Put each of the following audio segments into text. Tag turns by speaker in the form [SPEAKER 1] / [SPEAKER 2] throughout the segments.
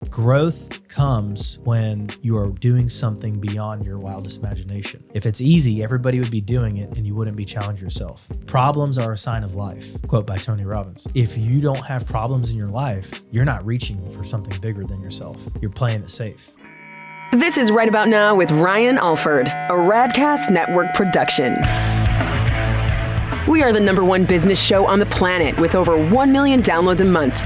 [SPEAKER 1] Growth comes when you are doing something beyond your wildest imagination. If it's easy, everybody would be doing it and you wouldn't be challenging yourself. Problems are a sign of life, quote by Tony Robbins. If you don't have problems in your life, you're not reaching for something bigger than yourself. You're playing it safe.
[SPEAKER 2] This is Right About Now with Ryan Alford, a Radcast Network production. We are the #1 business show on the planet with over 1 million downloads a month.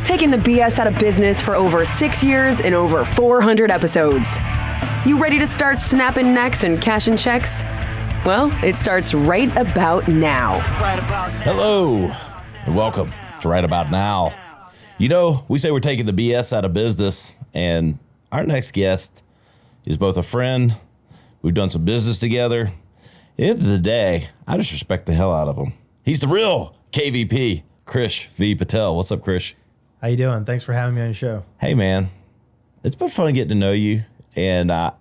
[SPEAKER 2] Taking the BS out of business for over 6 years and over 400 episodes. You ready to start snapping necks and cashing checks? Well, it starts right about now.
[SPEAKER 3] Hello, and welcome to Right About Now. You know, we say we're taking the BS out of business, and our next guest is both a friend. We've done some business together. At the end of the day, I just respect the hell out of him. He's the real KVP, Krish V. Patel. What's up, Krish?
[SPEAKER 1] How you doing? Thanks for having me on your show.
[SPEAKER 3] Hey, man. It's been fun getting to know you, and I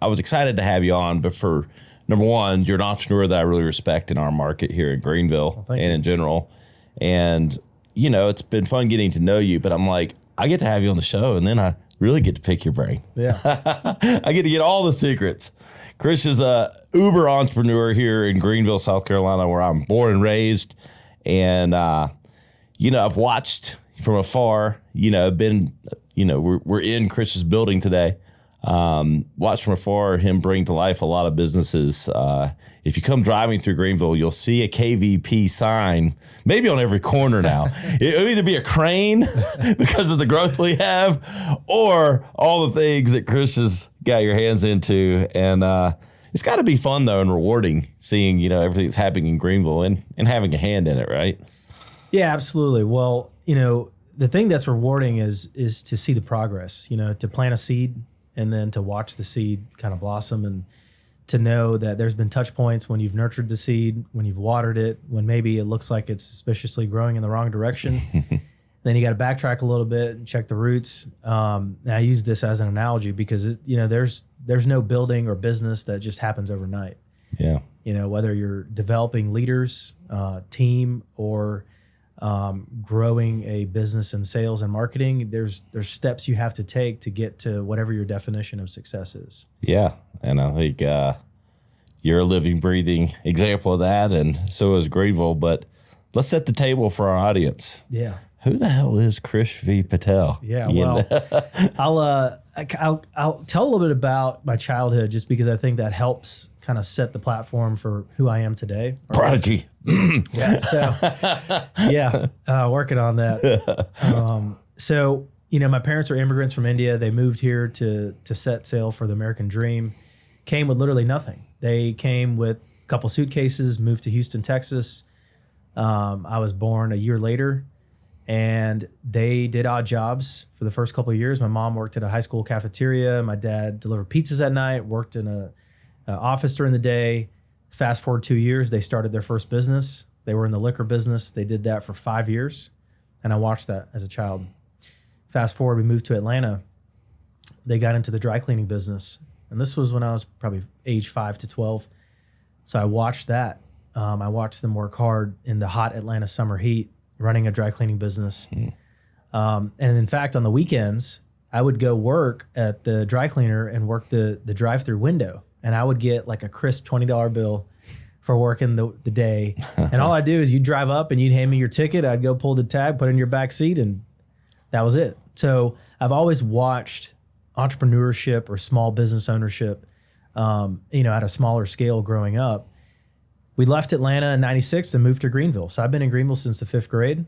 [SPEAKER 3] was excited to have you on. But for number one, you're an entrepreneur that I really respect in our market here in Greenville and in general. And you know, it's been fun getting to know you. But I'm like, I get to have you on the show, and then I really get to pick your brain.
[SPEAKER 1] Yeah,
[SPEAKER 3] I get to get all the secrets. Krish is a uber entrepreneur here in Greenville, South Carolina, where I'm born and raised, and you know, I've watched from afar, you know, been, you know, we're in Krish's building today. Watched from afar him bring to life a lot of businesses. If you come driving through Greenville, you'll see a KVP sign, maybe on every corner now. It'll either be a crane because of the growth we have, or all the things that Krish has got your hands into. And it's got to be fun, though, and rewarding seeing, you know, everything that's happening in Greenville and having a hand in it, right?
[SPEAKER 1] Yeah, absolutely. Well, you know, the thing that's rewarding is to see the progress, you know, to plant a seed and then to watch the seed kind of blossom, and to know that there's been touch points when you've nurtured the seed, when you've watered it, when maybe it looks like it's suspiciously growing in the wrong direction. Then you got to backtrack a little bit and check the roots. And I use this as an analogy because, you know, there's no building or business that just happens overnight.
[SPEAKER 3] Yeah.
[SPEAKER 1] You know, whether you're developing leaders, team, or growing a business in sales and marketing, there's steps you have to take to get to whatever your definition of success is.
[SPEAKER 3] Yeah, and I think you're a living, breathing example of that, and so is Greenville. But let's set the table for our audience.
[SPEAKER 1] Yeah.
[SPEAKER 3] Who the hell is Krish V. Patel?
[SPEAKER 1] Yeah, well, I'll tell a little bit about my childhood just because I think that helps kind of set the platform for who I am today.
[SPEAKER 3] Prodigy.
[SPEAKER 1] Yeah, so working on that. So, you know, my parents are immigrants from India. They moved here to set sail for the American dream. Came with literally nothing. They came with a couple suitcases, moved to Houston, Texas. I was born a year later, and they did odd jobs for the first couple of years. My mom worked at a high school cafeteria. My dad delivered pizzas at night, worked in a office during the day. Fast forward 2 years, they started their first business. They were in the liquor business. They did that for 5 years, and I watched that as a child. Fast forward, we moved to Atlanta. They got into the dry cleaning business, and this was when I was probably age 5 to 12. So I watched that. I watched them work hard in the hot Atlanta summer heat, running a dry cleaning business. And in fact, on the weekends, I would go work at the dry cleaner and work the drive-through window. And I would get like a crisp $20 bill for working the day. And all I do is you drive up and you'd hand me your ticket. I'd go pull the tag, put it in your back seat, and that was it. So I've always watched entrepreneurship or small business ownership, you know, at a smaller scale growing up. We left Atlanta in '96 and moved to Greenville. So I've been in Greenville since the 5th grade.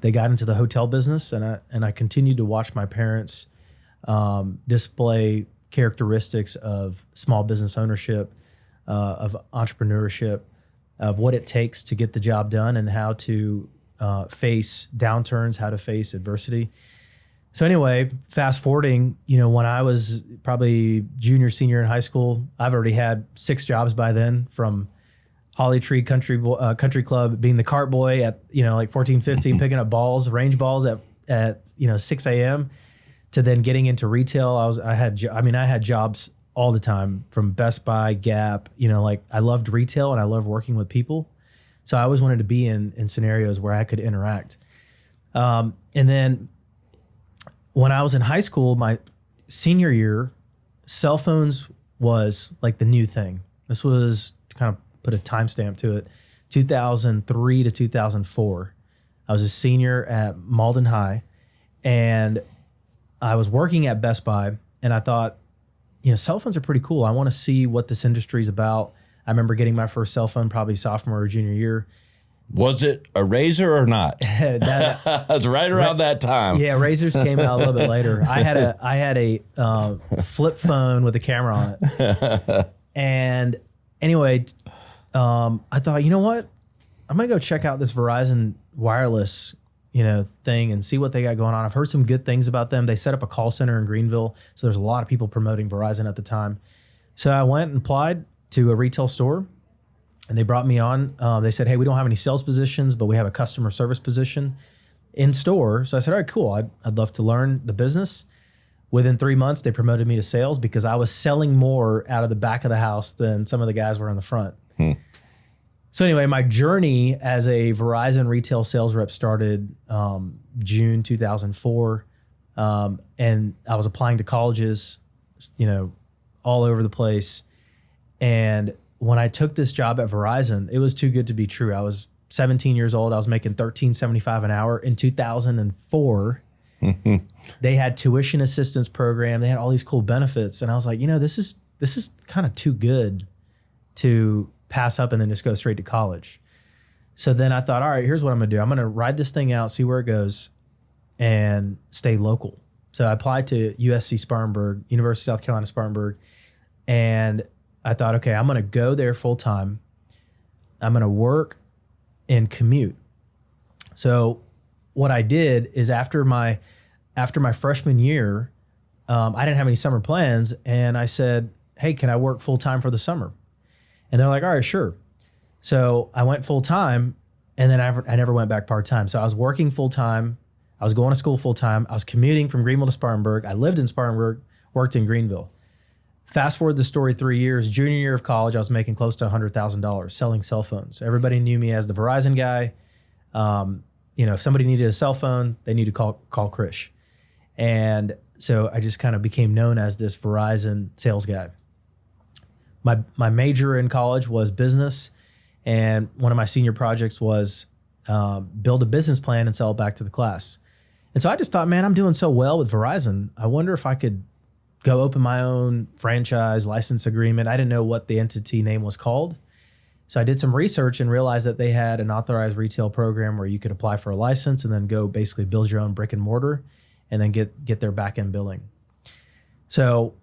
[SPEAKER 1] They got into the hotel business, and I continued to watch my parents display characteristics of small business ownership, of entrepreneurship, of what it takes to get the job done, and how to face downturns, how to face adversity. So anyway, fast forwarding, you know, when I was probably junior, senior in high school, I've already had 6 jobs by then, from Holly Tree Country Club, being the cart boy at, you know, like 14, 15, picking up balls, range balls at you know, 6 a.m. to then getting into retail. I had jobs all the time, from Best Buy, Gap, you know, like I loved retail and I loved working with people. So I always wanted to be in scenarios where I could interact. And then when I was in high school, my senior year, cell phones was like the new thing. This was, to kind of put a timestamp to it, 2003 to 2004. I was a senior at Malden High, and I was working at Best Buy, and I thought, cell phones are pretty cool. I want to see what this industry is about. I remember getting my first cell phone probably sophomore or junior year.
[SPEAKER 3] Was it a Razor or not? That was right around that time.
[SPEAKER 1] Yeah, Razors came out a little bit later. I had a flip phone with a camera on it. And anyway, I thought, you know what? I'm going to go check out this Verizon Wireless, thing and see what they got going on. I've heard some good things about them. They set up a call center in Greenville, so there's a lot of people promoting Verizon at the time. So I went and applied to a retail store. And they brought me on. They said, hey, we don't have any sales positions, but we have a customer service position in store. So I said, all right, cool. I'd love to learn the business. Within 3 months, they promoted me to sales because I was selling more out of the back of the house than some of the guys were in the front. So anyway, my journey as a Verizon retail sales rep started June 2004. And I was applying to colleges, all over the place. And when I took this job at Verizon, it was too good to be true. I was 17 years old. I was making $13.75 an hour. In 2004, they had tuition assistance program. They had all these cool benefits. And I was like, this is kind of too good to pass up and then just go straight to college. So then I thought, all right, here's what I'm going to do. I'm going to ride this thing out, see where it goes, and stay local. So I applied to USC Spartanburg, University of South Carolina Spartanburg, and I thought, okay, I'm going to go there full time. I'm going to work and commute. So what I did is after my freshman year, I didn't have any summer plans, and I said, hey, can I work full time for the summer? And they're like, all right, sure. So I went full time, and then I never went back part time. So I was working full time. I was going to school full time. I was commuting from Greenville to Spartanburg. I lived in Spartanburg, worked in Greenville. Fast forward the story 3 years, junior year of college, I was making close to $100,000 selling cell phones. Everybody knew me as the Verizon guy. If somebody needed a cell phone, they needed to call Krish. And so I just kind of became known as this Verizon sales guy. My major in college was business, and one of my senior projects was build a business plan and sell it back to the class. And so I just thought, man, I'm doing so well with Verizon. I wonder if I could go open my own franchise license agreement. I didn't know what the entity name was called. So I did some research and realized that they had an authorized retail program where you could apply for a license and then go basically build your own brick and mortar and then get their back end billing. So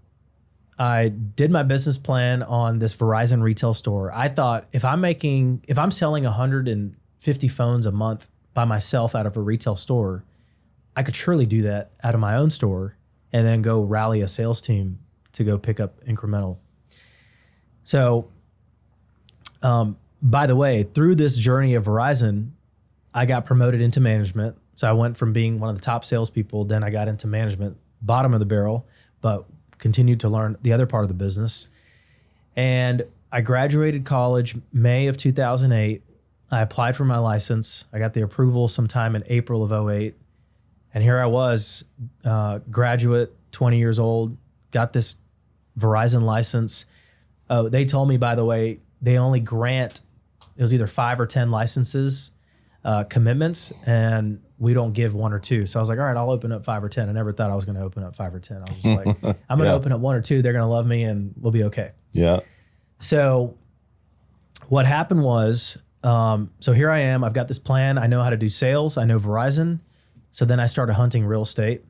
[SPEAKER 1] I did my business plan on this Verizon retail store. I thought if I'm selling 150 phones a month by myself out of a retail store, I could surely do that out of my own store and then go rally a sales team to go pick up incremental. So, by the way, through this journey of Verizon, I got promoted into management. So I went from being one of the top salespeople, then I got into management, bottom of the barrel, but continued to learn the other part of the business. And I graduated college May of 2008. I applied for my license. I got the approval sometime in April of 2008. And here I was, graduate, 20 years old, got this Verizon license. They told me, by the way, they only grant, it was either 5 or 10 licenses, commitments, and we don't give 1 or 2. So I was like, all right, I'll open up 5 or 10. I never thought I was going to open up 5 or 10. I was just like, I'm going to open up 1 or 2. They're going to love me and we'll be okay.
[SPEAKER 3] Yeah.
[SPEAKER 1] So what happened was, so here I am. I've got this plan. I know how to do sales. I know Verizon. So then I started hunting real estate,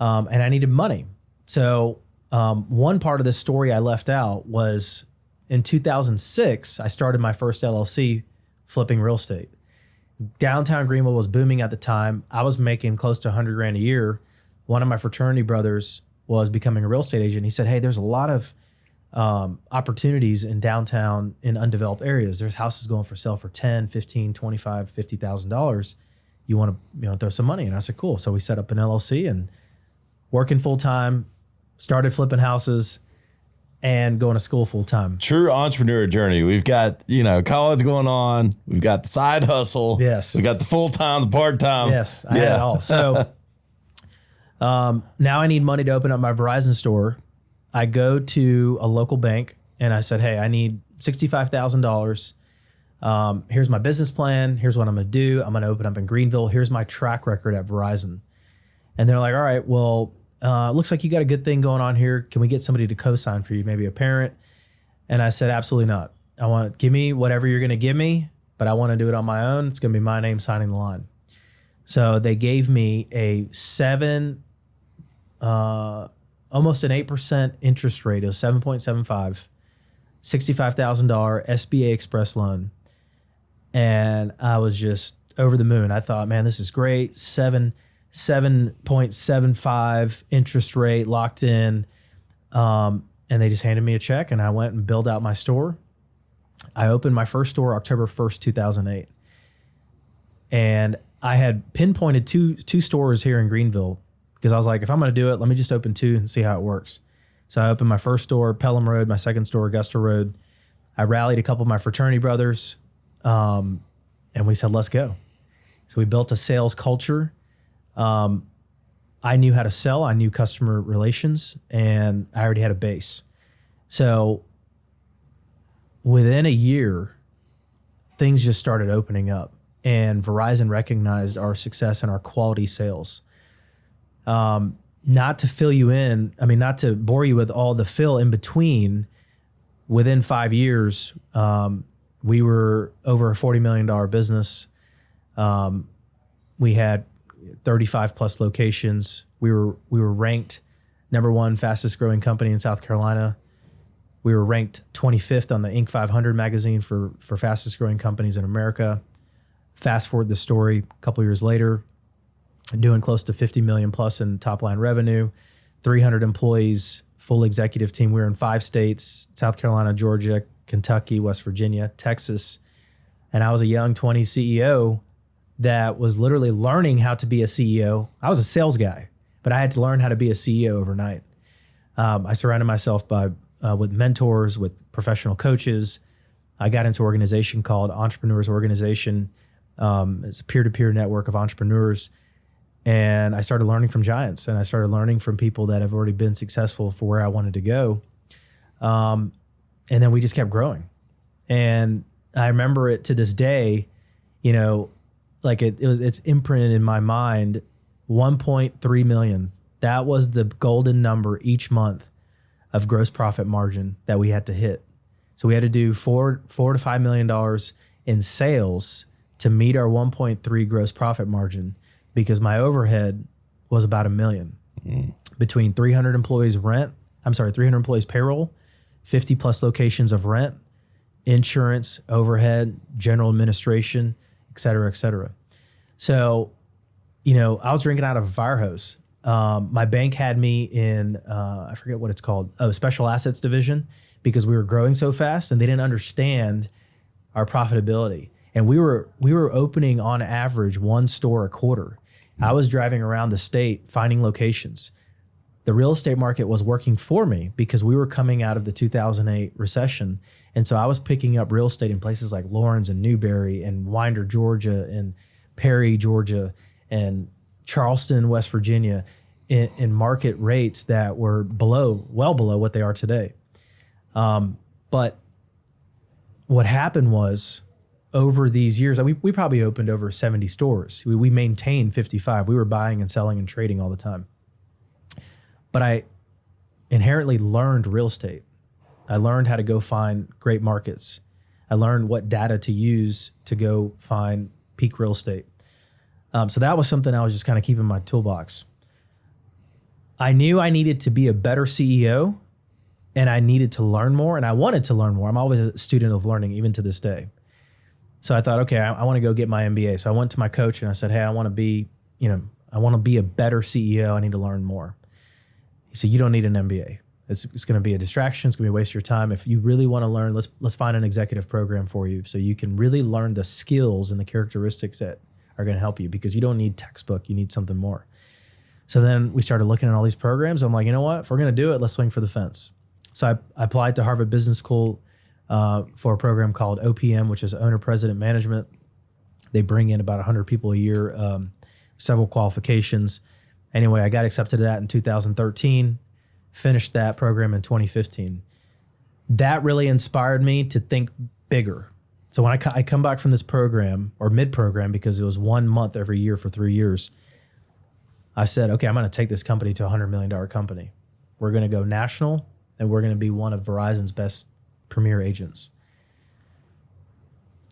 [SPEAKER 1] and I needed money. So one part of this story I left out was in 2006, I started my first LLC flipping real estate. Downtown Greenville was booming at the time. I was making close to $100,000 a year. One of my fraternity brothers was becoming a real estate agent. He said, hey, there's a lot of opportunities in downtown in undeveloped areas. There's houses going for sale for $10, $15, $25, $50,000. You want to throw some money? And I said, cool. So we set up an LLC and working full time, started flipping houses and going to school full time.
[SPEAKER 3] True entrepreneurial journey. We've got, college going on. We've got the side hustle.
[SPEAKER 1] Yes.
[SPEAKER 3] We got the full time, the part time.
[SPEAKER 1] Yes. I had it all. So Now I need money to open up my Verizon store. I go to a local bank and I said, hey, I need $65,000. Here's my business plan. Here's what I'm going to do. I'm going to open up in Greenville. Here's my track record at Verizon. And they're like, all right, well, looks like you got a good thing going on here. Can we get somebody to co-sign for you? Maybe a parent. And I said, absolutely not. Give me whatever you're going to give me, but I want to do it on my own. It's going to be my name signing the line. So they gave me a almost an 8% interest rate of 7.75, $65,000 SBA Express loan. And I was just over the moon. I thought, man, this is great. 7.75 interest rate locked in. And they just handed me a check and I went and built out my store. I opened my first store October 1st, 2008. And I had pinpointed two stores here in Greenville because I was like, if I'm going to do it, let me just open two and see how it works. So I opened my first store, Pelham Road, my second store, Augusta Road. I rallied a couple of my fraternity brothers, and we said, let's go. So we built a sales culture. I knew how to sell. I knew customer relations, and I already had a base. So within a year, things just started opening up, and Verizon recognized our success and our quality sales. Not to fill you in, not to bore you with all the fill in between, within 5 years, we were over a $40 million business. We had 35 plus locations. We were ranked number one fastest growing company in South Carolina. We were ranked 25th on the Inc. 500 magazine for fastest growing companies in America. Fast forward the story, a couple years later, doing close to 50 million plus in top line revenue, 300 employees, full executive team. We were in 5 states, South Carolina, Georgia, Kentucky, West Virginia, Texas. And I was a young 20 CEO that was literally learning how to be a CEO. I was a sales guy, but I had to learn how to be a CEO overnight. I surrounded myself with mentors, with professional coaches. I got into an organization called Entrepreneurs Organization. It's a peer-to-peer network of entrepreneurs. And I started learning from giants, and I started learning from people that have already been successful for where I wanted to go. And then we just kept growing. And I remember it to this day, it's imprinted in my mind, 1.3 million. That was the golden number each month of gross profit margin that we had to hit. So we had to do $4 to $5 million in sales to meet our 1.3 gross profit margin, because my overhead was about $1 million between 300 employees 300 employees payroll, 50 plus locations of rent, insurance, overhead, general administration, et cetera, et cetera. So, I was drinking out of a fire hose. My bank had me in, I forget what it's called, special assets division, because we were growing so fast and they didn't understand our profitability. And we were opening on average 1 store a quarter. I was driving around the state finding locations. The real estate market was working for me because we were coming out of the 2008 recession. And so I was picking up real estate in places like Lawrence and Newberry and Winder, Georgia, and Perry, Georgia, and Charleston, West Virginia, in market rates that were well below what they are today. But what happened was, over these years, we probably opened over 70 stores. We maintained 55. We were buying and selling and trading all the time. But I inherently learned real estate. I learned how to go find great markets. I learned what data to use to go find peak real estate. So that was something I was just kind of keeping in my toolbox. I knew I needed to be a better CEO, and I needed to learn more, and I wanted to learn more. I'm always a student of learning, even to this day. So I thought, okay, I want to go get my MBA. So I went to my coach and I said, hey, I want to be a better CEO. I need to learn more. He said, you don't need an MBA. It's going to be a distraction. It's going to be a waste of your time. If you really want to learn, let's find an executive program for you so you can really learn the skills and the characteristics that are going to help you, because you don't need textbook. You need something more. So then we started looking at all these programs. I'm like, you know what? If we're going to do it, let's swing for the fence. So I applied to Harvard Business School for a program called OPM, which is Owner President Management. They bring in about 100 people a year, several qualifications. Anyway, I got accepted to that in 2013, finished that program in 2015. That really inspired me to think bigger. So when I come back from this program, or mid-program, because it was 1 month every year for 3 years, I said, okay, I'm going to take this company to a $100 million company. We're going to go national, and we're going to be one of Verizon's best premier agents.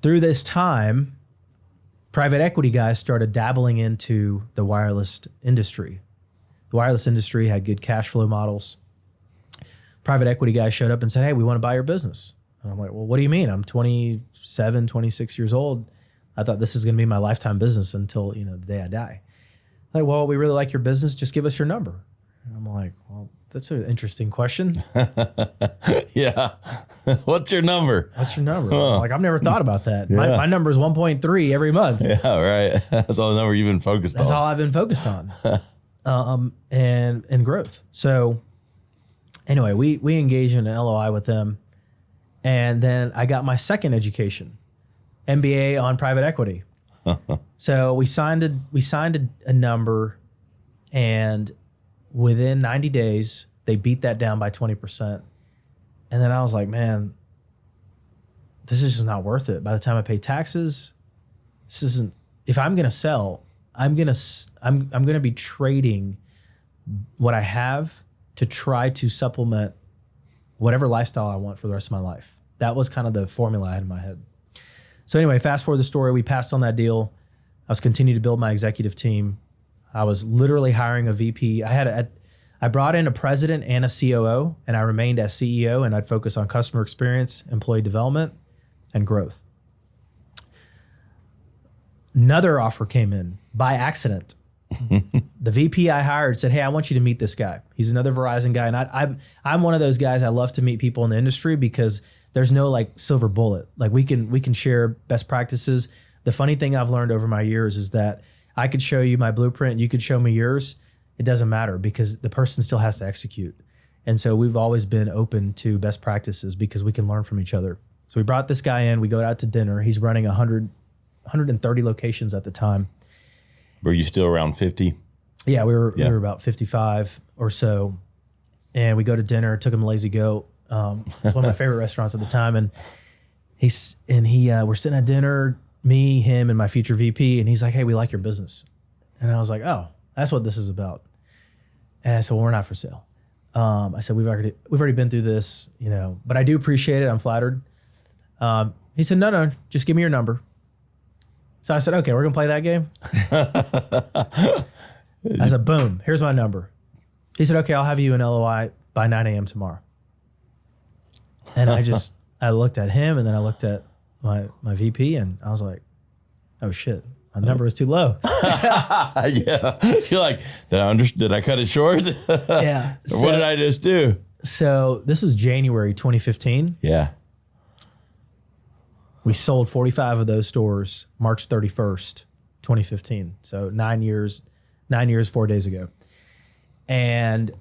[SPEAKER 1] Through this time, private equity guys started dabbling into the wireless industry. The wireless industry had good cash flow models. Private equity guys showed up and said, hey, we want to buy your business. And I'm like, well, what do you mean? I'm 27, 26 years old. I thought this is going to be my lifetime business until, the day I die. Like, well, we really like your business. Just give us your number. And I'm like, well, that's an interesting question.
[SPEAKER 3] Yeah. What's your number?
[SPEAKER 1] What's your number? Like, I've never thought about that. Yeah. My number is 1.3 every month.
[SPEAKER 3] Yeah, right. That's all the number you've been focused on.
[SPEAKER 1] That's all I've been focused on. And growth. So anyway, we engaged in an LOI with them. And then I got my second education, MBA on private equity. So we signed a number, and within 90 days, they beat that down by 20%. And then I was like, man, this is just not worth it. By the time I pay taxes, this isn't, if I'm going to sell, I'm going to be trading what I have to try to supplement whatever lifestyle I want for the rest of my life. That was kind of the formula I had in my head. So anyway, fast forward the story, we passed on that deal. I was continuing to build my executive team. I was literally hiring a VP. I brought in a president and a COO, and I remained as CEO, and I'd focus on customer experience, employee development, and growth. Another offer came in by accident. The VP I hired said, hey, I want you to meet this guy. He's another Verizon guy. And I'm one of those guys, I love to meet people in the industry because there's no like silver bullet. Like we can share best practices. The funny thing I've learned over my years is that I could show you my blueprint, you could show me yours. It doesn't matter because the person still has to execute. And so we've always been open to best practices because we can learn from each other. So we brought this guy in, we go out to dinner. He's running 130 locations at the time.
[SPEAKER 3] Were you still around 50?
[SPEAKER 1] Yeah, we were about 55 or so. And we go to dinner, took him to Lazy Goat. It's one of my favorite restaurants at the time. And we're sitting at dinner, me, him, and my future VP. And he's like, hey, we like your business. And I was like, oh, that's what this is about. And I said, well, we're not for sale. I said, we've already been through this, but I do appreciate it. I'm flattered. He said, no, just give me your number. So I said, okay, we're going to play that game. I said, boom, here's my number. He said, okay, I'll have you an LOI by 9 a.m. tomorrow. And I looked at him, and then I looked at my VP, and I was like, oh shit, my number is too low.
[SPEAKER 3] Yeah. You're like, did I cut it short?
[SPEAKER 1] Yeah.
[SPEAKER 3] What did I just do?
[SPEAKER 1] So this was January 2015.
[SPEAKER 3] Yeah.
[SPEAKER 1] We sold 45 of those stores March 31st, 2015. So 9 years, 4 days ago. And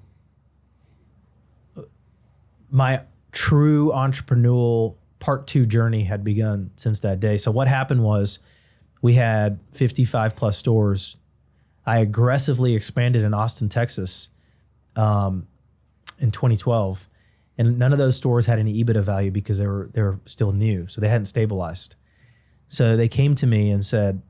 [SPEAKER 1] my true entrepreneurial part 2 journey had begun since that day. So what happened was we had 55 plus stores. I aggressively expanded in Austin, Texas in 2012. And none of those stores had any EBITDA value because they were still new. So they hadn't stabilized. So they came to me and said,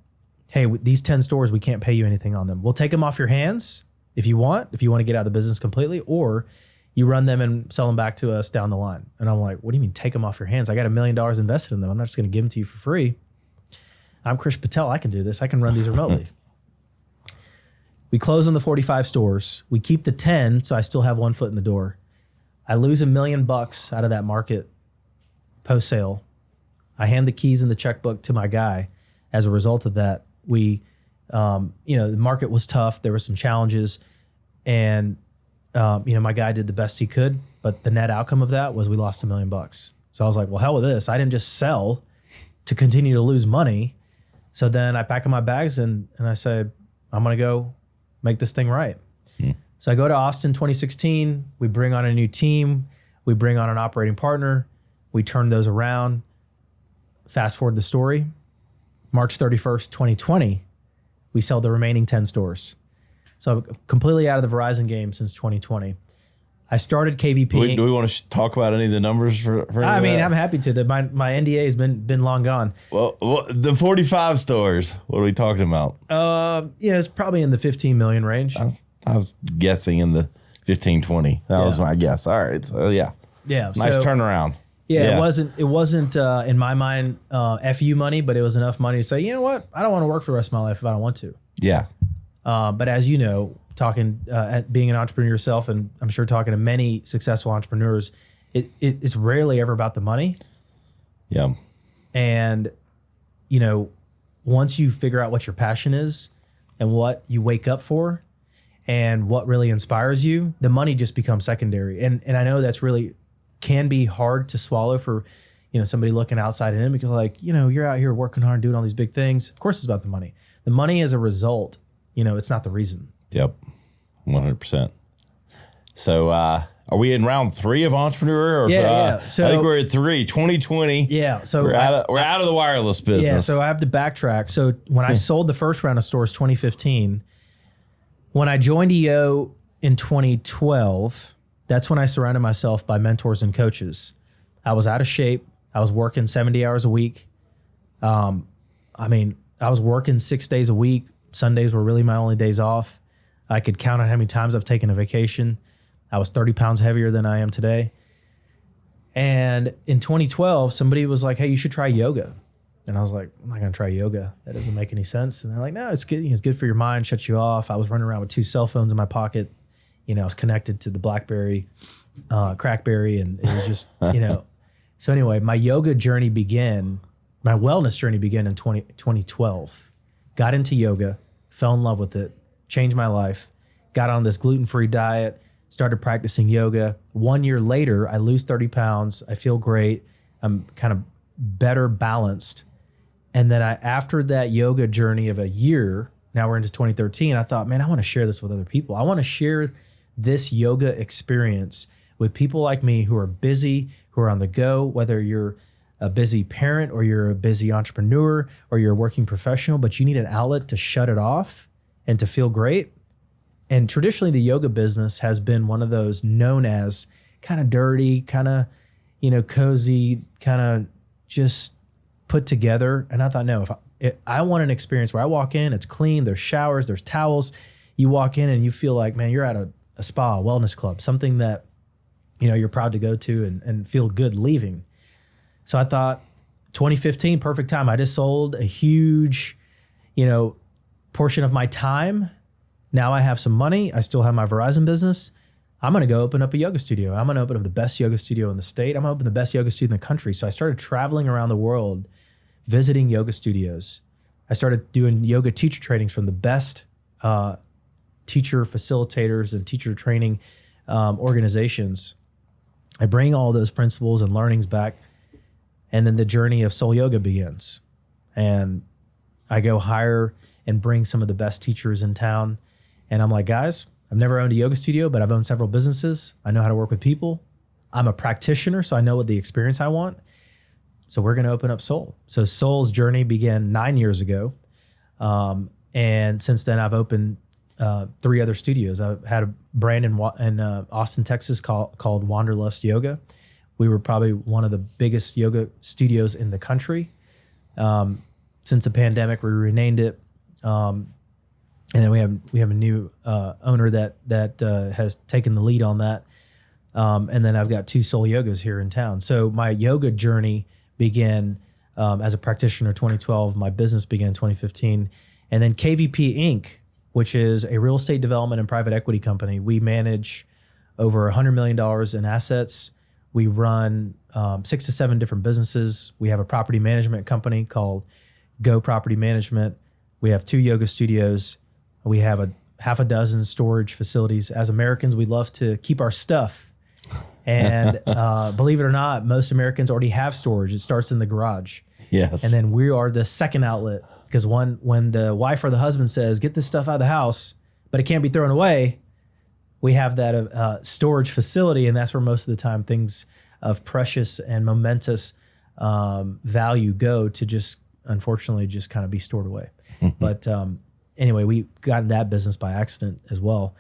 [SPEAKER 1] hey, these 10 stores, we can't pay you anything on them. We'll take them off your hands if you want to get out of the business completely, or you run them and sell them back to us down the line. And I'm like, what do you mean take them off your hands? I got $1 million invested in them. I'm not just going to give them to you for free. I'm Krish Patel. I can do this. I can run these remotely. We close on the 45 stores. We keep the 10, so I still have one foot in the door. I lose $1 million out of that market post sale. I hand the keys and the checkbook to my guy. As a result of that, the market was tough. There were some challenges, and my guy did the best he could. But the net outcome of that was we lost $1 million. So I was like, well, hell with this. I didn't just sell to continue to lose money. So then I pack up my bags and I said, I'm gonna go make this thing right. So I go to Austin 2016, we bring on a new team, we bring on an operating partner, we turn those around. Fast forward the story, March 31st, 2020, we sell the remaining 10 stores. So I'm completely out of the Verizon game since 2020. I started KVP.
[SPEAKER 3] Do we want to talk about any of the numbers for
[SPEAKER 1] I mean,
[SPEAKER 3] that?
[SPEAKER 1] I'm happy to. My NDA has been long gone.
[SPEAKER 3] Well, the 45 stores, what are we talking about?
[SPEAKER 1] It's probably in the 15 million range.
[SPEAKER 3] I was guessing in the 15, 20. That was my guess. All right. So, yeah.
[SPEAKER 1] Yeah.
[SPEAKER 3] Nice turnaround.
[SPEAKER 1] Yeah, it wasn't in my mind FU money, but it was enough money to say, you know what? I don't want to work for the rest of my life if I don't want to.
[SPEAKER 3] Yeah.
[SPEAKER 1] But as you know, being an entrepreneur yourself, and I'm sure talking to many successful entrepreneurs, it's rarely ever about the money.
[SPEAKER 3] Yeah.
[SPEAKER 1] And, once you figure out what your passion is and what you wake up for and what really inspires you, the money just becomes secondary. And I know that's really can be hard to swallow for, somebody looking outside in, because you're out here working hard, doing all these big things. Of course it's about the money. The money is a result, it's not the reason.
[SPEAKER 3] Yep. 100%. So, are we in round 3 of Entrepreneur? Or,
[SPEAKER 1] yeah. So
[SPEAKER 3] I think we're at 3, 2020.
[SPEAKER 1] Yeah. So
[SPEAKER 3] we're out of the wireless business.
[SPEAKER 1] Yeah. So I have to backtrack. So when I sold the first round of stores, 2015, when I joined EO in 2012, that's when I surrounded myself by mentors and coaches. I was out of shape. I was working 70 hours a week. I was working 6 days a week. Sundays were really my only days off. I could count on how many times I've taken a vacation. I was 30 pounds heavier than I am today. And in 2012, somebody was like, hey, you should try yoga. And I was like, I'm not going to try yoga. That doesn't make any sense. And they're like, no, it's good. It's good for your mind, shuts you off. I was running around with 2 cell phones in my pocket. I was connected to the BlackBerry, Crackberry, and it was just, So anyway, my yoga journey began, my wellness journey began in 2012. Got into yoga, fell in love with it, changed my life, got on this gluten-free diet, started practicing yoga. 1 year later, I lose 30 pounds. I feel great. I'm kind of better balanced. And then after that yoga journey of a year, now we're into 2013, I thought, man, I want to share this with other people. I want to share this yoga experience with people like me who are busy, who are on the go, whether you're a busy parent or you're a busy entrepreneur or you're a working professional, but you need an outlet to shut it off and to feel great. And traditionally, the yoga business has been one of those known as kind of dirty, kind of, cozy, kind of just put together. And I thought, no, if I want an experience where I walk in, it's clean, there's showers, there's towels. You walk in and you feel like, man, you're at a spa, a wellness club, something that, you're proud to go to and feel good leaving. So I thought 2015, perfect time. I just sold a huge, portion of my time. Now I have some money. I still have my Verizon business. I'm going to go open up a yoga studio. I'm going to open up the best yoga studio in the state. I'm going to open the best yoga studio in the country. So I started traveling around the world, visiting yoga studios. I started doing yoga teacher trainings from the best teacher facilitators and teacher training organizations. I bring all those principles and learnings back, and then the journey of Soul Yoga begins. And I go hire and bring some of the best teachers in town. And I'm like, guys, I've never owned a yoga studio, but I've owned several businesses. I know how to work with people. I'm a practitioner, so I know what the experience I want. So we're going to open up Soul. So Soul's journey began 9 years ago. And since then, I've opened 3 other studios. I've had a brand in Austin, Texas called Wanderlust Yoga. We were probably one of the biggest yoga studios in the country. Since the pandemic, we renamed it. And then we have a new owner that has taken the lead on that. And then I've got 2 Soul Yogas here in town. So my yoga journey began as a practitioner 2012. My business began in 2015. And then KVP Inc., which is a real estate development and private equity company. We manage over $100 million in assets. We run 6 to 7 different businesses. We have a property management company called Go Property Management. We have 2 yoga studios. We have a half a dozen storage facilities. As Americans, we love to keep our stuff. And believe it or not, most Americans already have storage. It starts in the garage.
[SPEAKER 3] Yes.
[SPEAKER 1] And then we are the second outlet, because when the wife or the husband says, get this stuff out of the house, but it can't be thrown away, we have that storage facility. And that's where most of the time things of precious and momentous value go to just, unfortunately, just kind of be stored away. But anyway, we got in that business by accident as well.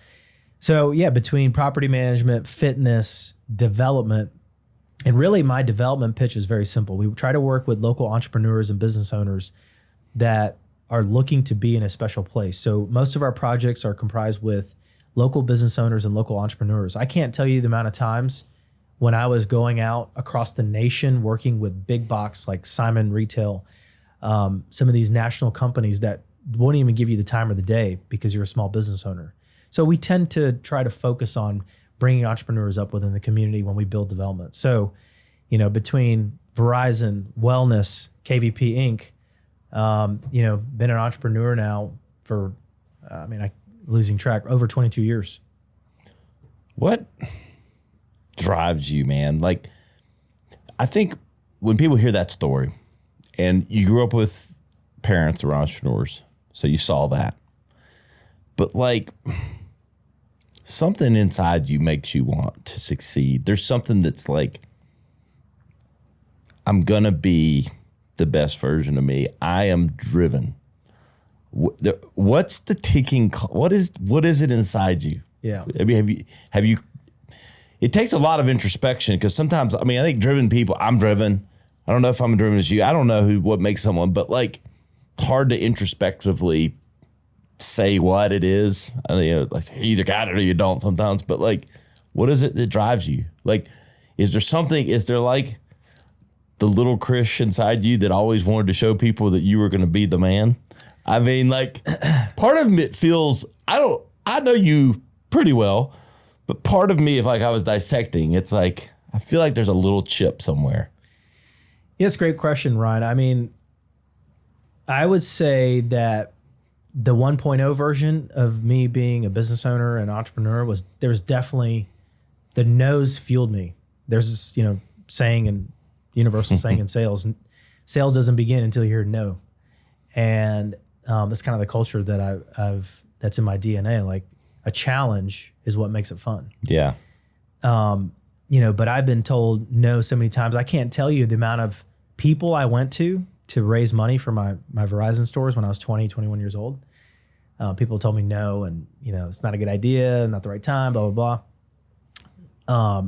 [SPEAKER 1] So yeah, between property management, fitness, development, and really my development pitch is very simple. We try to work with local entrepreneurs and business owners that are looking to be in a special place. So most of our projects are comprised with local business owners and local entrepreneurs. I can't tell you the amount of times when I was going out across the nation working with big box like Simon Retail, some of these national companies that won't even give you the time of the day because you're a small business owner. So we tend to try to focus on bringing entrepreneurs up within the community when we build development. So, between Verizon, Wellness, KVP Inc., been an entrepreneur now for, losing track, over 22 years.
[SPEAKER 3] What drives you, man? Like, I think when people hear that story, and you grew up with parents who are entrepreneurs, so you saw that. But like, something inside you makes you want to succeed. There's something that's like, I'm going to be the best version of me. I am driven. What's the ticking? What is it inside you?
[SPEAKER 1] Yeah.
[SPEAKER 3] I mean, have you, it takes a lot of introspection because sometimes, I think driven people, I'm driven. I don't know if I'm driven as you. I don't know what makes someone, but like, it's hard to introspectively say what it is. Like you either got it or you don't sometimes, but like, what is it that drives you? Like, is there like the little Krish inside you that always wanted to show people that you were going to be the man? Like part of me feels, I know you pretty well, but part of me, if like I was dissecting, it's like, I feel like there's a little chip somewhere.
[SPEAKER 1] Yes, great question, Ryan. I would say that the 1.0 version of me being a business owner and entrepreneur there's definitely, the no's fueled me. There's this, saying and universal saying in sales doesn't begin until you hear no. And that's kind of the culture that that's in my DNA. Like a challenge is what makes it fun.
[SPEAKER 3] Yeah.
[SPEAKER 1] But I've been told no so many times. I can't tell you the amount of people I went to raise money for my Verizon stores when I was 20, 21 years old. People told me no, and it's not a good idea, not the right time, blah, blah, blah.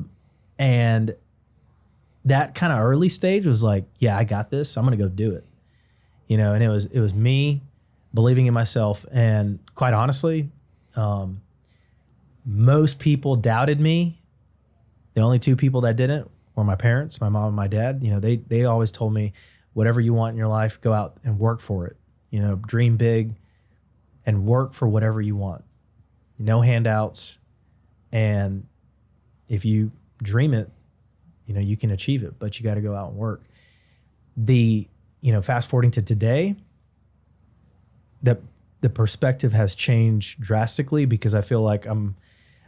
[SPEAKER 1] And that kind of early stage was like, yeah, I got this. I'm going to go do it. And it was me believing in myself. And quite honestly, most people doubted me. The only two people that didn't were my parents, my mom and my dad. They always told me, whatever you want in your life, go out and work for it. Dream big and work for whatever you want. No handouts. And if you dream it, you can achieve it, but you got to go out and work. Fast forwarding to today, the perspective has changed drastically because I feel like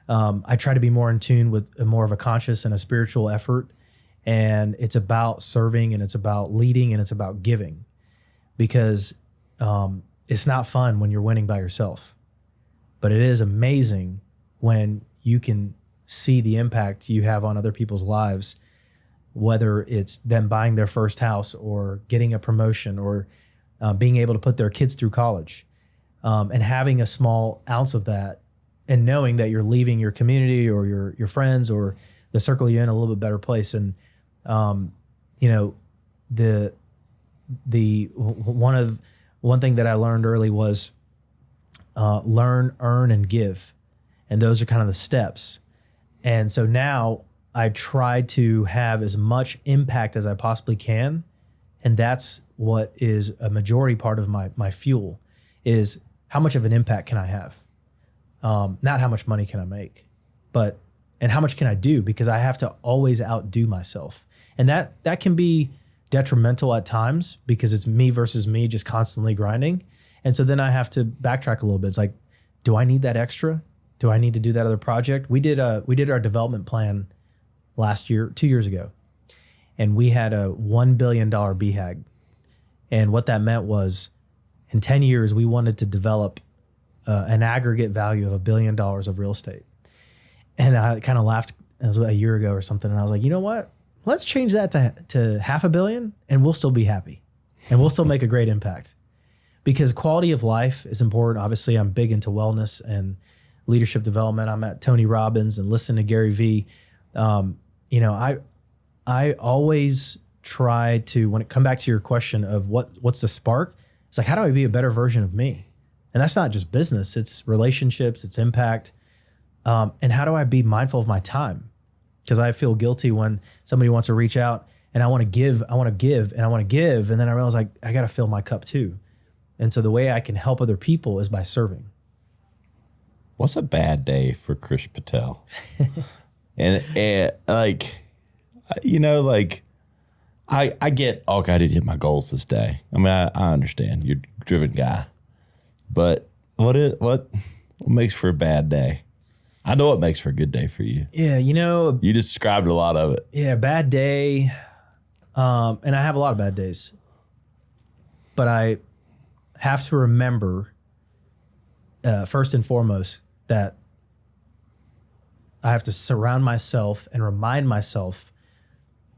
[SPEAKER 1] I try to be more in tune with more of a conscious and a spiritual effort. And it's about serving, and it's about leading, and it's about giving, because it's not fun when you're winning by yourself, but it is amazing when you can see the impact you have on other people's lives, whether it's them buying their first house or getting a promotion or being able to put their kids through college, and having a small ounce of that and knowing that you're leaving your community or your friends or the circle you're in a little bit better place. And one thing that I learned early was learn, earn, and give. And those are kind of the steps. And so now I try to have as much impact as I possibly can. And that's what is a majority part of my fuel, is how much of an impact can I have? Not how much money can I make, and how much can I do? Because I have to always outdo myself. And that can be detrimental at times because it's me versus me just constantly grinding. And so then I have to backtrack a little bit. It's like, do I need that extra? Do I need to do that other project? We did our development plan last year, 2 years ago, and we had a $1 billion BHAG. And what that meant was in 10 years, we wanted to develop an aggregate value of $1 billion of real estate. And I kind of laughed, it was a year ago or something. And I was like, you know what? Let's change that to $500 million and we'll still be happy and we'll still make a great impact. because quality of life is important. Obviously, I'm big into wellness and leadership development. I'm at Tony Robbins and listen to Gary V. I always try to, when it come back to your question of what's the spark, it's like, how do I be a better version of me? And that's not just business, it's relationships, it's impact. And how do I be mindful of my time? Because I feel guilty when somebody wants to reach out and I want to give. And then I realize I got to fill my cup too. And so the way I can help other people is by serving.
[SPEAKER 3] What's a bad day for Krish Patel? and I get, I didn't hit my goals this day. I mean, I understand you're a driven guy, but what makes for a bad day? I know what makes for a good day for you.
[SPEAKER 1] Yeah,
[SPEAKER 3] you just described a lot of it.
[SPEAKER 1] Yeah, bad day. And I have a lot of bad days, but I have to remember first and foremost that I have to surround myself and remind myself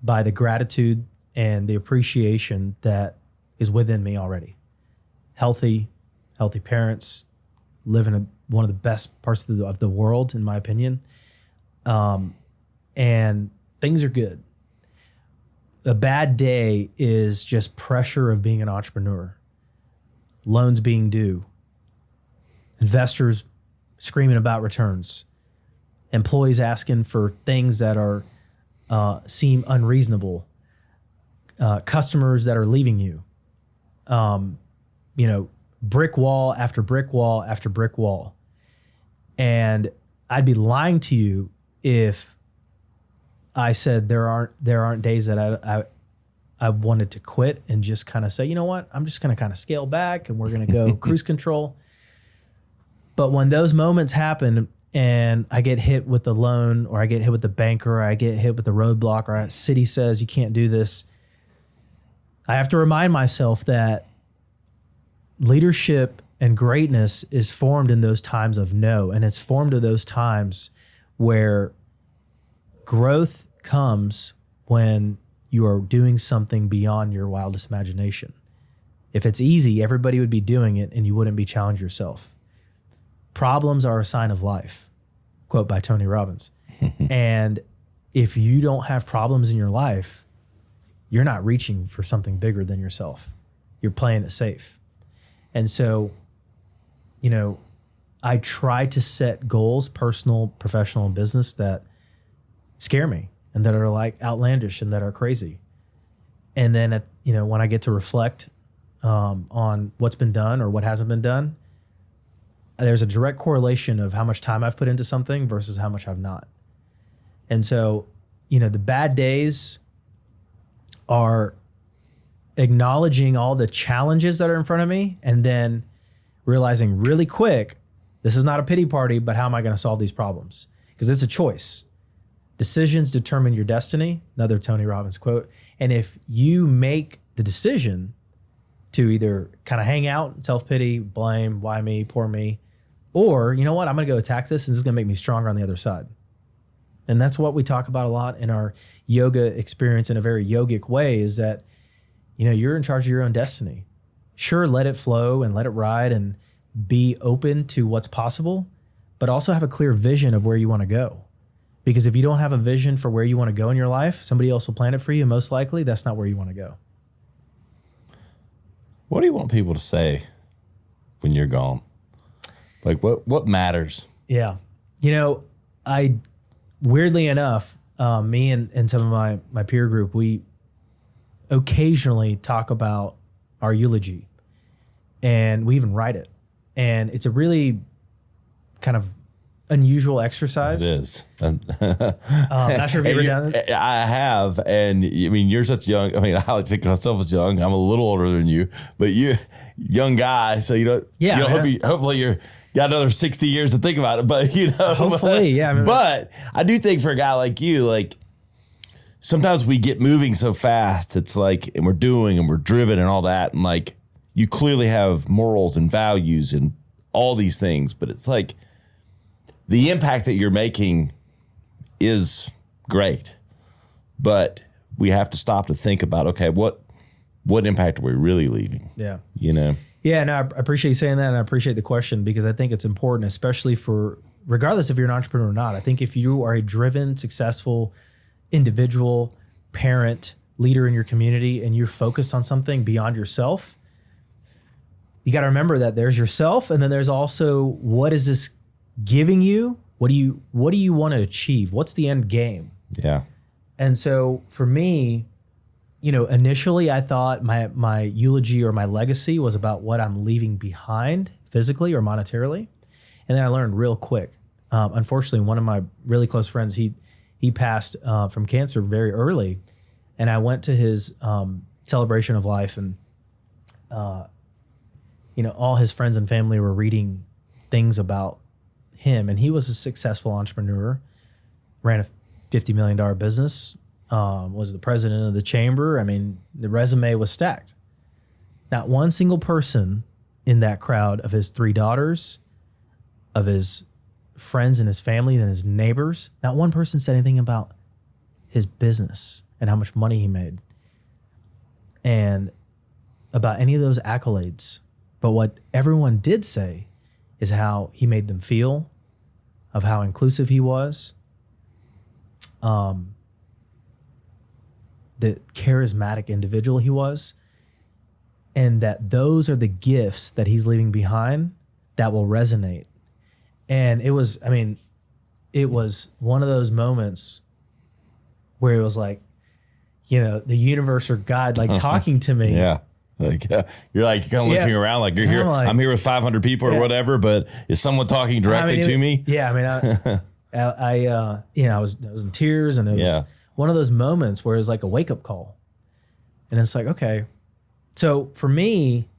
[SPEAKER 1] by the gratitude and the appreciation that is within me already. Healthy parents, live in one of the best parts of the world, in my opinion. And things are good. A bad day is just pressure of being an entrepreneur. Loans being due. Investors screaming about returns. Employees asking for things that are seem unreasonable. Customers that are leaving you. Brick wall after brick wall after brick wall. And I'd be lying to you if I said there aren't days that I wanted to quit and just kind of say, you know what, I'm just going to kind of scale back and we're going to go cruise control. But when those moments happen and I get hit with the loan, or I get hit with the banker, or I get hit with the roadblock, or a city says you can't do this, I have to remind myself that leadership and greatness is formed in those times of no, and it's formed in those times where growth comes when you are doing something beyond your wildest imagination. If it's easy, everybody would be doing it and you wouldn't be challenging yourself. Problems are a sign of life, quote by Tony Robbins. And if you don't have problems in your life, you're not reaching for something bigger than yourself. You're playing it safe. And so, I try to set goals, personal, professional, and business, that scare me and that are like outlandish and that are crazy. And then, when I get to reflect on what's been done or what hasn't been done, there's a direct correlation of how much time I've put into something versus how much I've not. And so, the bad days are acknowledging all the challenges that are in front of me and then realizing really quick, this is not a pity party, but how am I going to solve these problems? Because it's a choice. Decisions determine your destiny, another Tony Robbins quote. And if you make the decision to either kind of hang out, self-pity, blame, why me, poor me, or you know what, I'm going to go attack this and this is going to make me stronger on the other side. And that's what we talk about a lot in our yoga experience in a very yogic way, is that, you're in charge of your own destiny. Sure, let it flow and let it ride and be open to what's possible, but also have a clear vision of where you want to go. Because if you don't have a vision for where you want to go in your life, somebody else will plan it for you. Most likely, that's not where you want to go.
[SPEAKER 3] What do you want people to say when you're gone? Like what matters?
[SPEAKER 1] Yeah. I weirdly enough, me and some of my peer group, we occasionally talk about our eulogy, and we even write it. And it's a really kind of unusual exercise.
[SPEAKER 3] It is.
[SPEAKER 1] Not sure if you've ever done it.
[SPEAKER 3] I have, and I mean, you're such young. I mean, I like to think of myself as young. I'm a little older than you, but you're young guy, so hopefully you're got another 60 years to think about it. But
[SPEAKER 1] hopefully, yeah.
[SPEAKER 3] But I do think for a guy like you, like, sometimes we get moving so fast. It's like, and we're doing and we're driven and all that, and like, you clearly have morals and values and all these things, but it's like, the impact that you're making is great, but we have to stop to think about, okay, what impact are we really leaving?
[SPEAKER 1] Yeah. Yeah, no, I appreciate you saying that, and I appreciate the question because I think it's important, especially for regardless if you're an entrepreneur or not. I think if you are a driven, successful individual, parent, leader in your community, and you're focused on something beyond yourself, you got to remember that there's yourself, and then there's also what is this giving you? What do you want to achieve? What's the end game?
[SPEAKER 3] Yeah.
[SPEAKER 1] And so for me, initially I thought my eulogy or my legacy was about what I'm leaving behind physically or monetarily. And then I learned real quick. Unfortunately, one of my really close friends, he passed from cancer very early. And I went to his celebration of life, and all his friends and family were reading things about him. And he was a successful entrepreneur, ran a $50 million business, was the president of the chamber. I mean, the resume was stacked. Not one single person in that crowd of his 3 daughters, of his friends and his family and his neighbors, not one person said anything about his business and how much money he made and about any of those accolades. But what everyone did say is how he made them feel, of how inclusive he was, the charismatic individual he was, and that those are the gifts that he's leaving behind that will resonate. And it was one of those moments where it was like, the universe or God like talking to me.
[SPEAKER 3] Yeah. Like you're kind of looking around like you're here. I'm here with 500 people or whatever, but is someone talking directly to me?
[SPEAKER 1] Yeah. I was in tears, and it was one of those moments where it was like a wake up call. And it's like, okay. So for me,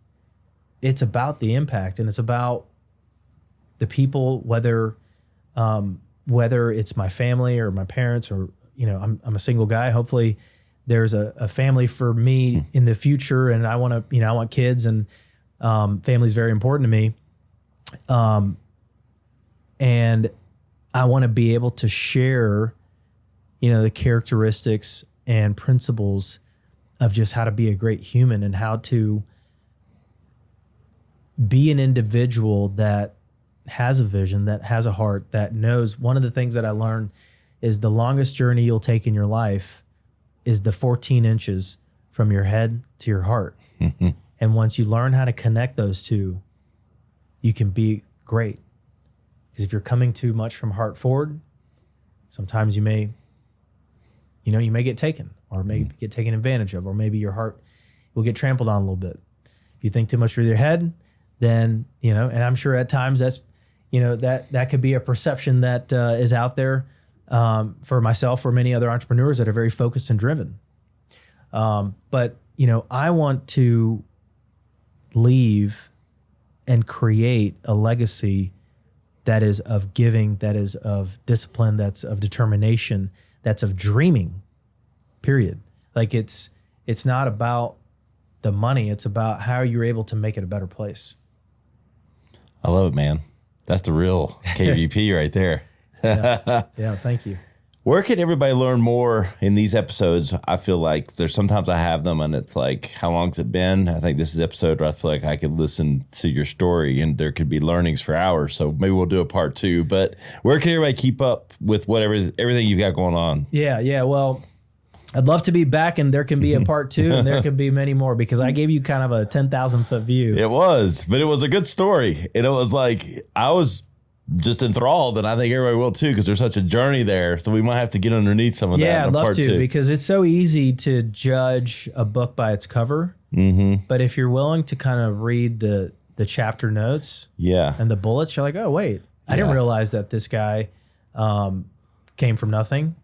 [SPEAKER 1] it's about the impact, and it's about the people, whether it's my family or my parents, or, I'm a single guy. Hopefully there's a family for me in the future, and I want kids, and family is very important to me. And I want to be able to share, the characteristics and principles of just how to be a great human and how to be an individual that has a vision, that has a heart, that knows. One of the things that I learned is the longest journey you'll take in your life is the 14 inches from your head to your heart. And once you learn how to connect those two, you can be great. Because if you're coming too much from heart forward, sometimes you may get taken, or maybe get taken advantage of, or maybe your heart will get trampled on a little bit. If you think too much with your head, then, and I'm sure at times that's, that could be a perception that is out there for myself or many other entrepreneurs that are very focused and driven. But I want to leave and create a legacy that is of giving, that is of discipline, that's of determination, that's of dreaming, period. Like it's not about the money. It's about how you're able to make it a better place.
[SPEAKER 3] I love it, man. That's the real KVP right there.
[SPEAKER 1] Yeah, thank you.
[SPEAKER 3] Where can everybody learn more in these episodes? I feel like there's sometimes I have them and it's like, how long's it been? I think this is the episode where I feel like I could listen to your story and there could be learnings for hours. So maybe we'll do a part 2. But where can everybody keep up with everything you've got going on? Yeah.
[SPEAKER 1] Well, I'd love to be back, and there can be a part 2, and there can be many more, because I gave you kind of a 10,000 foot view.
[SPEAKER 3] It was, but it was a good story. And it was like, I was just enthralled, and I think everybody will too, because there's such a journey there. So we might have to get underneath some of that.
[SPEAKER 1] Yeah, I'd love to, because it's so easy to judge a book by its cover. Mm-hmm. But if you're willing to kind of read the chapter notes and the bullets, you're like, oh, wait, I didn't realize that this guy came from nothing.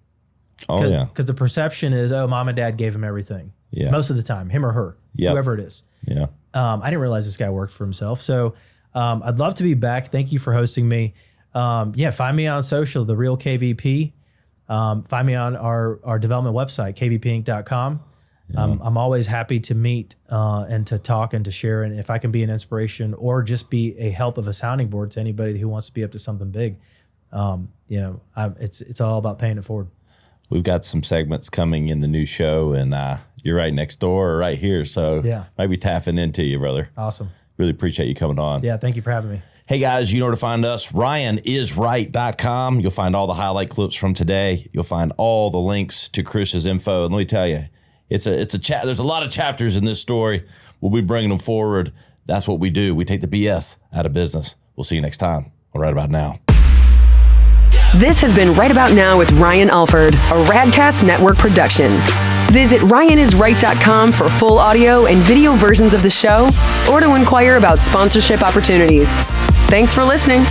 [SPEAKER 3] Oh, yeah.
[SPEAKER 1] Because the perception is, oh, mom and dad gave him everything. Yeah. Most of the time, him or her, whoever it is. Yeah. I didn't realize this guy worked for himself. So I'd love to be back. Thank you for hosting me. Find me on social, The Real KVP. Find me on our development website, kvpinc.com. I'm always happy to meet and to talk and to share. And if I can be an inspiration or just be a help of a sounding board to anybody who wants to be up to something big, it's all about paying it forward.
[SPEAKER 3] We've got some segments coming in the new show, and you're right next door or right here. So maybe tapping into you, brother.
[SPEAKER 1] Awesome.
[SPEAKER 3] Really appreciate you coming on.
[SPEAKER 1] Yeah, thank you for having me.
[SPEAKER 3] Hey guys, you know where to find us, RyanIsRight.com. You'll find all the highlight clips from today. You'll find all the links to Krish's info. And let me tell you, it's a chat. There's a lot of chapters in this story. We'll be bringing them forward. That's what we do. We take the BS out of business. We'll see you next time on Right About Now.
[SPEAKER 2] This has been Right About Now with Ryan Alford, a Radcast Network production. Visit RyanIsRight.com for full audio and video versions of the show or to inquire about sponsorship opportunities. Thanks for listening.